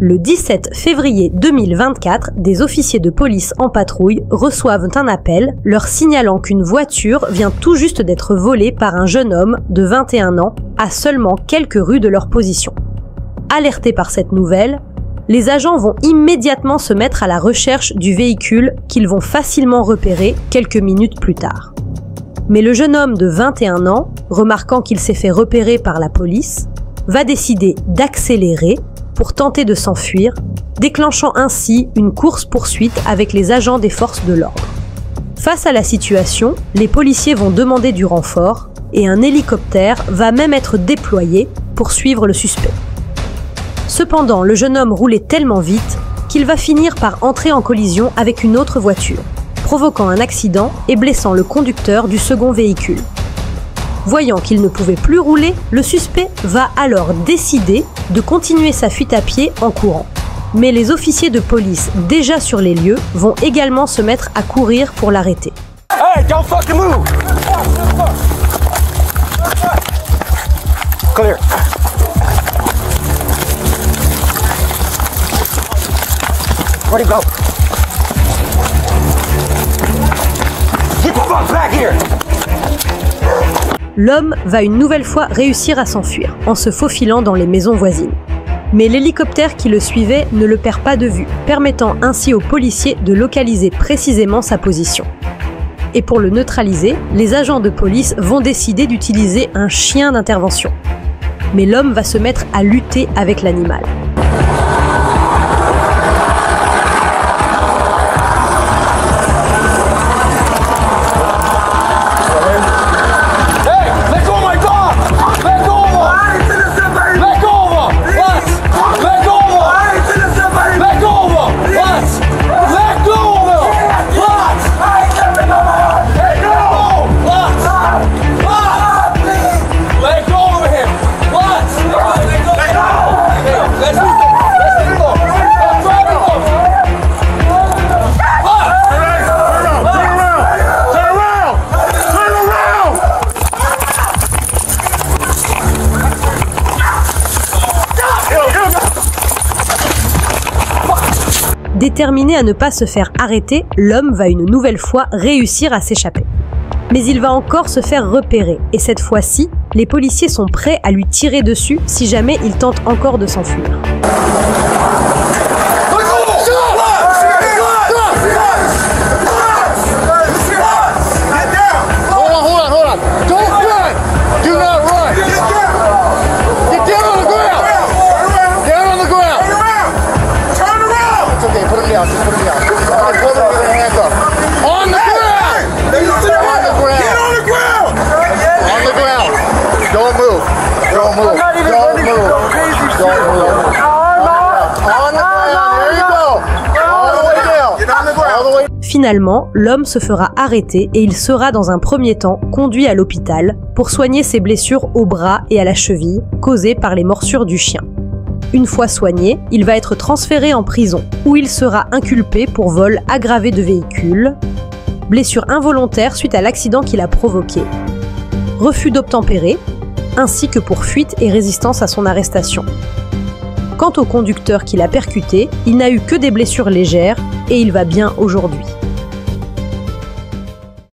Le 17 février 2024, des officiers de police en patrouille reçoivent un appel leur signalant qu'une voiture vient tout juste d'être volée par un jeune homme de 21 ans à seulement quelques rues de leur position. Alertés par cette nouvelle, les agents vont immédiatement se mettre à la recherche du véhicule qu'ils vont facilement repérer quelques minutes plus tard. Mais le jeune homme de 21 ans, remarquant qu'il s'est fait repérer par la police, va décider d'accélérer pour tenter de s'enfuir, déclenchant ainsi une course-poursuite avec les agents des forces de l'ordre. Face à la situation, les policiers vont demander du renfort et un hélicoptère va même être déployé pour suivre le suspect. Cependant, le jeune homme roulait tellement vite qu'il va finir par entrer en collision avec une autre voiture, provoquant un accident et blessant le conducteur du second véhicule. Voyant qu'il ne pouvait plus rouler, le suspect va alors décider de continuer sa fuite à pied en courant. Mais les officiers de police déjà sur les lieux vont également se mettre à courir pour l'arrêter. Hey, don't fucking move! Clear. Where'd he go? Get the fuck back here! L'homme va une nouvelle fois réussir à s'enfuir en se faufilant dans les maisons voisines. Mais l'hélicoptère qui le suivait ne le perd pas de vue, permettant ainsi aux policiers de localiser précisément sa position. Et pour le neutraliser, les agents de police vont décider d'utiliser un chien d'intervention. Mais l'homme va se mettre à lutter avec l'animal. Déterminé à ne pas se faire arrêter, l'homme va une nouvelle fois réussir à s'échapper. Mais il va encore se faire repérer, et cette fois-ci, les policiers sont prêts à lui tirer dessus si jamais il tente encore de s'enfuir. Finalement, l'homme se fera arrêter et il sera dans un premier temps conduit à l'hôpital pour soigner ses blessures au bras et à la cheville causées par les morsures du chien. Une fois soigné, il va être transféré en prison où il sera inculpé pour vol aggravé de véhicule, blessure involontaire suite à l'accident qu'il a provoqué, refus d'obtempérer, ainsi que pour fuite et résistance à son arrestation. Quant au conducteur qui l'a percuté, il n'a eu que des blessures légères et il va bien aujourd'hui.